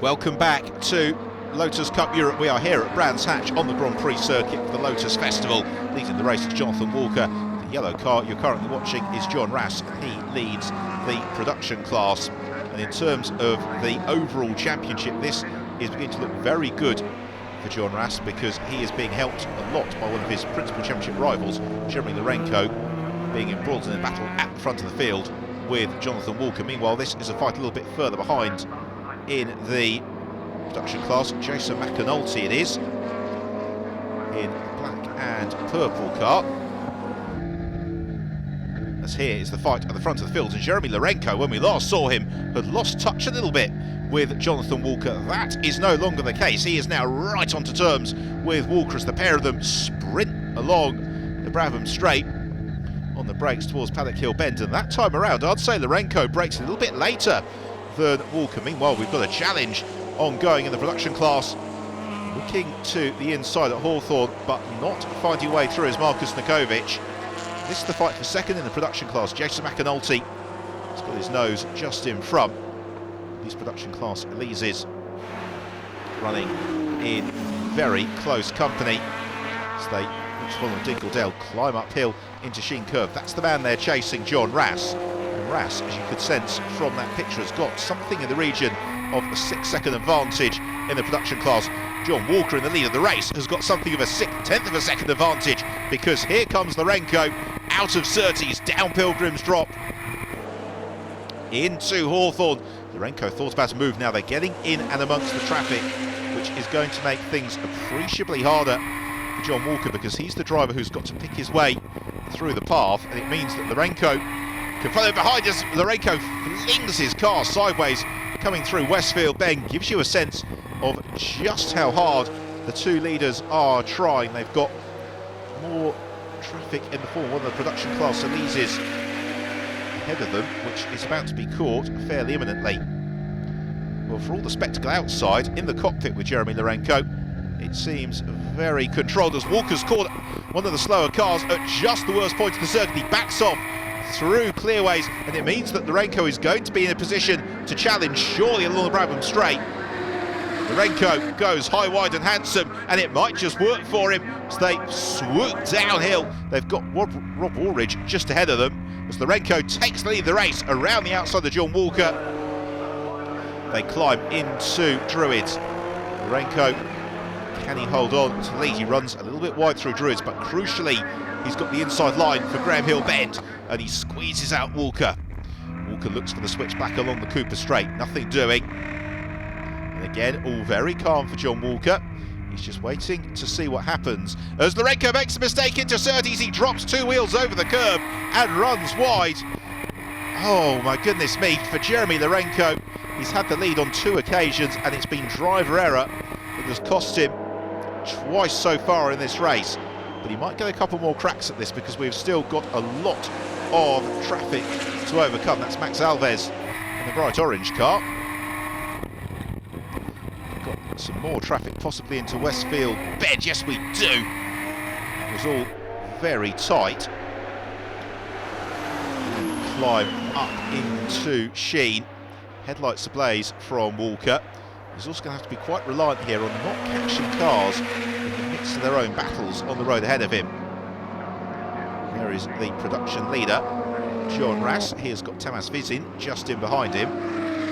Welcome back to Lotus Cup Europe. We are here at Brands Hatch on the Grand Prix circuit for the Lotus Festival. Leading the race is Jonathan Walker. The yellow car you're currently watching is John Rass, and he leads the production class. And in terms of the overall championship, this is beginning to look very good for John Rass, because he is being helped a lot by one of his principal championship rivals, Jeremy Lorenko, being embroiled in a battle at the front of the field with Jonathan Walker. Meanwhile, this is a fight a little bit further behind in the production class. Jason McAnulty it is, in black and purple car. As here is the fight at the front of the field, and Jeremy Lorenko, when we last saw him, had lost touch a little bit with Jonathan Walker. That is no longer the case. He is now right onto terms with Walker as the pair of them sprint along the Brabham Straight on the brakes towards Paddock Hill Bend. And that time around, I'd say Lorenko brakes a little bit later than Walker. Meanwhile, we've got a challenge ongoing in the production class. Looking to the inside at Hawthorne, but not finding a way through is Markus Nikovic. This is the fight for second in the production class. Jason McAnulty has got his nose just in front. These production class Elises running in very close company as they follow Dinkeldale, climb uphill into Sheen Curve. That's the man they're chasing, John Rass. And Rass, as you could sense from that picture, has got something in the region of a 6-second advantage in the production class. John Walker, in the lead of the race, has got something of a 1/10 of a second advantage, because here comes Lorenko out of Surtees, down Pilgrim's Drop into Hawthorne. Lorenko thought about a move. Now they're getting in and amongst the traffic, which is going to make things appreciably harder for John Walker, because he's the driver who's got to pick his way through the path, and it means that Lorenko can follow behind us. Lorenko flings his car sideways coming through Westfield Bend. Gives you a sense of just how hard the two leaders are trying. They've got more traffic in the form of one of the production class Elises ahead of them, which is about to be caught fairly imminently. Well, for all the spectacle outside, in the cockpit with Jeremy Lorenko, it seems very controlled, as Walker's caught one of the slower cars at just the worst point of the circuit. He backs off through clearways, and it means that Lorenko is going to be in a position to challenge surely along the Brabham Straight. Lorenko goes high, wide and handsome, and it might just work for him as they swoop downhill. They've got Rob Woolridge just ahead of them as Lorenko takes the lead of the race around the outside of John Walker. They climb into Druids. Lorenko, can he hold on to the lead? He runs a little bit wide through Druids, but crucially he's got the inside line for Graham Hill Bend, and he squeezes out Walker. Walker looks for the switch back along the Cooper Straight, nothing doing. And again, all very calm for John Walker. He's just waiting to see what happens. As Lorenko makes a mistake into Surtees, he drops two wheels over the curb and runs wide. Oh my goodness me, for Jeremy Lorenko. He's had the lead on 2 occasions, and it's been driver error that has cost him twice so far in this race. But he might get a couple more cracks at this, because we've still got a lot of traffic to overcome. That's Max Alves in the bright orange car. We've got some more traffic possibly into Westfield Bend. Yes, we do. It was all very tight. And climb up into Sheen. Headlights ablaze from Walker. He's also going to have to be quite reliant here on not catching cars in the midst of their own battles on the road ahead of him. There is the production leader, John Rass. He has got Tamas Vizin just in behind him.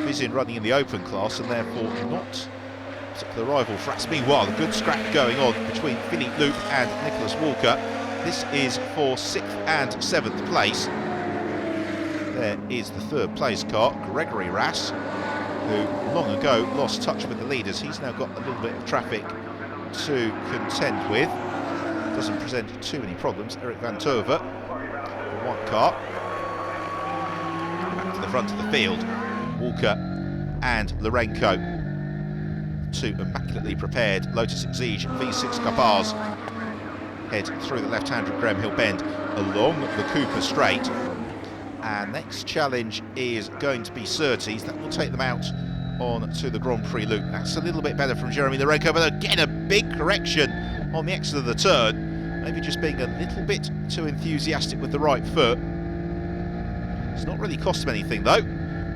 Vizin running in the open class, and therefore not a particular rival for Rass. Meanwhile, a good scrap going on between Philippe Loop and Nicholas Walker. This is for 6th and 7th place. There is the 3rd place car, Gregory Rass, who long ago lost touch with the leaders. He's now got a little bit of traffic to contend with. Doesn't present too many problems. Eric Van Tove, the white car, back to the front of the field. Walker and Lorenko, 2 immaculately prepared Lotus Exige V6 Cup R's, head through the left-hander at Graham Hill Bend along the Cooper Straight. And next challenge is going to be Surtees. That will take them out on to the Grand Prix loop. That's a little bit better from Jeremy Lorenko, but again a big correction on the exit of the turn. Maybe just being a little bit too enthusiastic with the right foot. It's not really cost him anything though.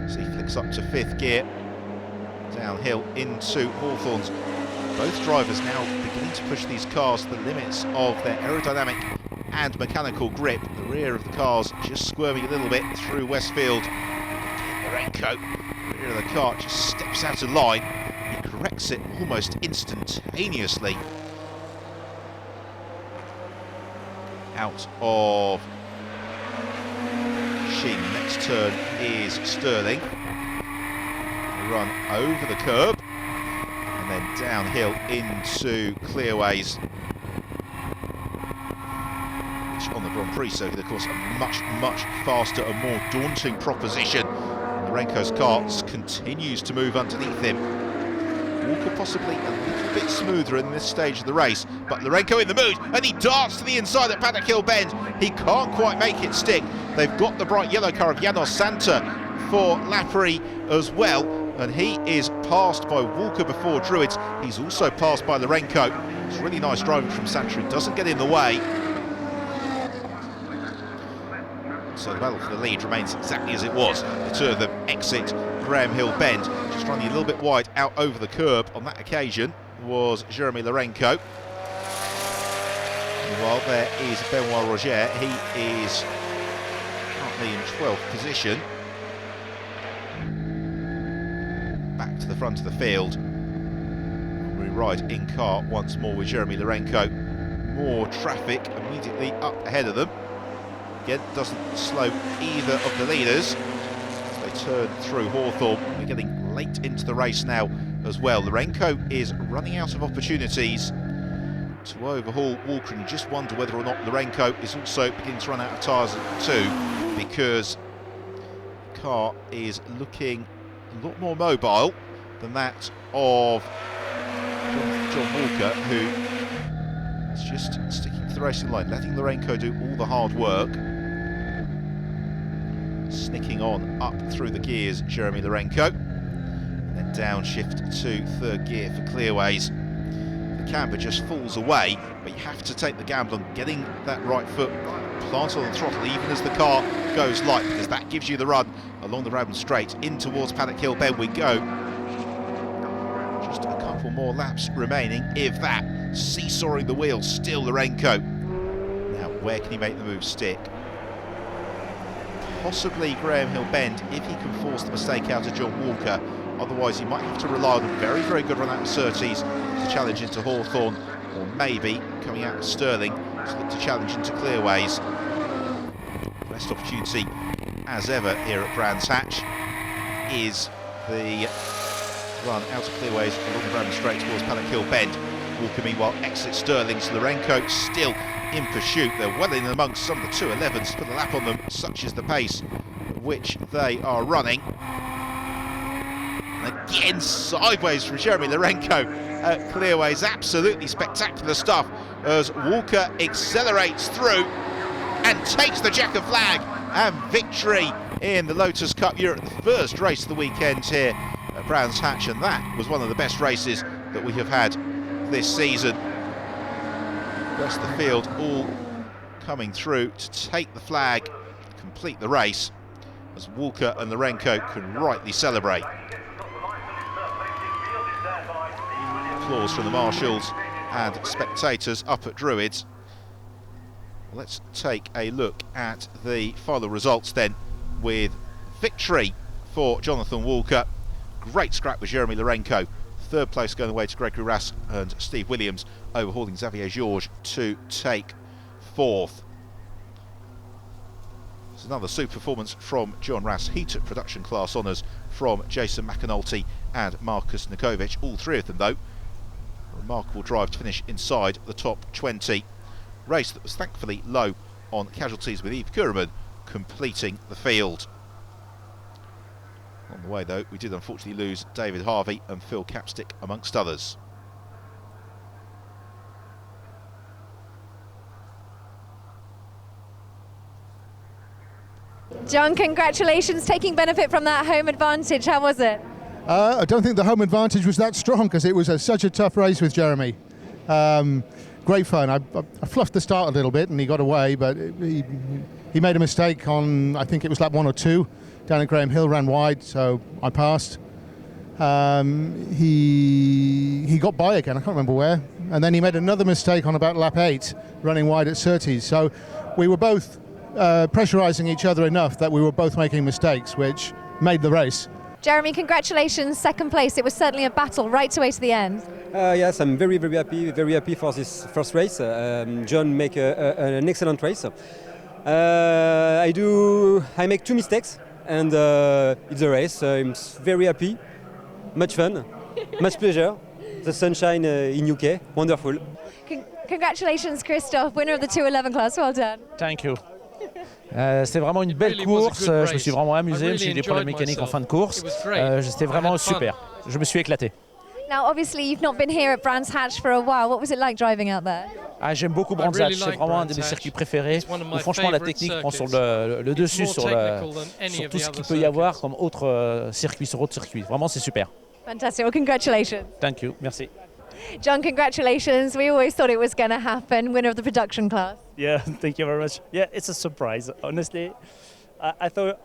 So he flicks up to 5th gear. Downhill into Hawthorn's. Both drivers now beginning to push these cars to the limits of their aerodynamic and mechanical grip. The rear of the cars just squirming a little bit through Westfield. Lorenko, the rear of the car, just steps out of line. He corrects it almost instantaneously. Out of Sheen. Next turn is Sterling. Run over the curb and then downhill into Clearways, which on the Grand Prix circuit, of course, a much faster and more daunting proposition. Lorenko's car continues to move underneath him. Walker possibly a little bit smoother in this stage of the race, but Lorenko in the mood, and he darts to the inside at Paddock Hill Bend. He can't quite make it stick. They've got the bright yellow car of Janos Santa for Lapri as well, and he is passed by Walker before Druids. He's also passed by Lorenko. It's really nice driving from Santa, who doesn't get in the way. So the battle for the lead remains exactly as it was. The two of them exit Graham Hill Bend, just running a little bit wide out over the curb. On that occasion was Jeremy Lorenko. Meanwhile, there is Benoit Roger. He is currently in 12th position. Back to the front of the field. We ride in car once more with Jeremy Lorenko. More traffic immediately up ahead of them. Again, doesn't slow either of the leaders as they turn through Hawthorn. We're getting late into the race now as well. Lorenko is running out of opportunities to overhaul Walker, and you just wonder whether or not Lorenko is also beginning to run out of tyres too, because the car is looking a lot more mobile than that of John Walker, who is just sticking to the racing line, letting Lorenko do all the hard work. Snicking on up through the gears, Jeremy Lorenko. And then downshift to third gear for Clearways. The camber just falls away, but you have to take the gamble on getting that right foot planted on the throttle even as the car goes light, because that gives you the run along the Radman Straight in towards Paddock Hill Bend we go. Just a couple more laps remaining, if that. Seesawing the wheels, still Lorenko. Now, where can he make the move stick? Possibly Graham Hill Bend, if he can force the mistake out of John Walker. Otherwise, he might have to rely on a very good run out of Surtees to challenge into Hawthorn, or maybe coming out of Sterling to challenge into Clearways. Best opportunity, as ever, here at Brands Hatch is the run out of Clearways along the Radman Straight towards Paddock Hill Bend. Walker, meanwhile, exits Sterling's. Lorenko still in pursuit. They're well in amongst some of the 211s to put a lap on them, such is the pace at which they are running. And again, sideways from Jeremy Lorenko at Clearways. Absolutely spectacular stuff as Walker accelerates through and takes the Jacker flag, and victory in the Lotus Cup Europe, the first race of the weekend here at Brands Hatch, and that was one of the best races that we have had this season. The rest of the field all coming through to take the flag, complete the race, as Walker and Lorenko can rightly celebrate. Applause from the marshals and spectators up at Druids. Let's take a look at the final results then, with victory for Jonathan Walker. Great scrap with Jeremy Lorenko. Third place going away to Gregory Rass and Steve Williams, overhauling Xavier Georges to take fourth. It's another super performance from John Rass. He took production class honours from Jason McAnulty and Marcus Nikovic. All three of them, though, a remarkable drive to finish inside the top 20. Race that was thankfully low on casualties, with Yves Kureman completing the field. On the way, though, we did unfortunately lose David Harvey and Phil Capstick, amongst others. John, congratulations, taking benefit from that home advantage. How was it? I don't think the home advantage was that strong, because it was such a tough race with Jeremy. Great fun. I fluffed the start a little bit and he got away, but he made a mistake on, I think it was lap 1 or 2, down at Graham Hill, ran wide, so I passed. he got by again. I can't remember where, and then he made another mistake on about lap 8, running wide at Surtees. So we were both pressurising each other enough that we were both making mistakes, which made the race. Jeremy, congratulations, second place. It was certainly a battle right away to the end. Yes, I'm very happy for this first race. John make an excellent race. I make 2 mistakes, and it's a race. I'm very happy, much fun, much pleasure. The sunshine in UK, wonderful. Congratulations, Christophe, winner of the 211 class. Well done. Thank you. C'était vraiment une belle course, je me suis vraiment amusé, j'ai eu des problèmes mécaniques en fin de course, c'était vraiment super, je me suis éclaté. Now obviously you've not been here at Brands Hatch for a while, what was it like driving out there? J'aime beaucoup Brands Hatch, c'est vraiment un de mes circuits préférés, où franchement la technique prend sur le dessus sur tout ce qu'il peut y avoir comme autre circuit sur autre circuit, vraiment c'est super. Fantastic, well congratulations. Thank you, merci. John, congratulations. We always thought it was going to happen. Winner of the production class. Yeah, thank you very much. Yeah, it's a surprise. Honestly, I thought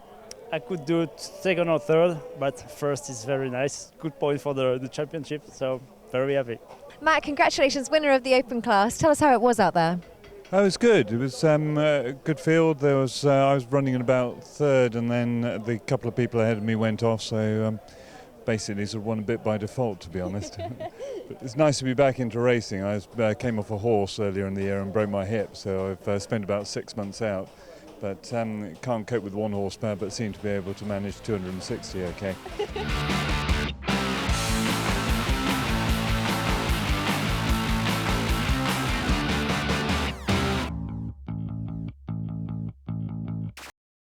I could do second or third, but first is very nice. Good point for the championship, so very happy. Matt, congratulations, winner of the open class. Tell us how it was out there. It was good. It was a good field. There was I was running in about third, and then the couple of people ahead of me went off. So. Basically sort of won a bit by default, to be honest. But it's nice to be back into racing. I came off a horse earlier in the year and broke my hip, so I've spent about 6 months out. But can't cope with 1 horsepower, but seem to be able to manage 260 okay.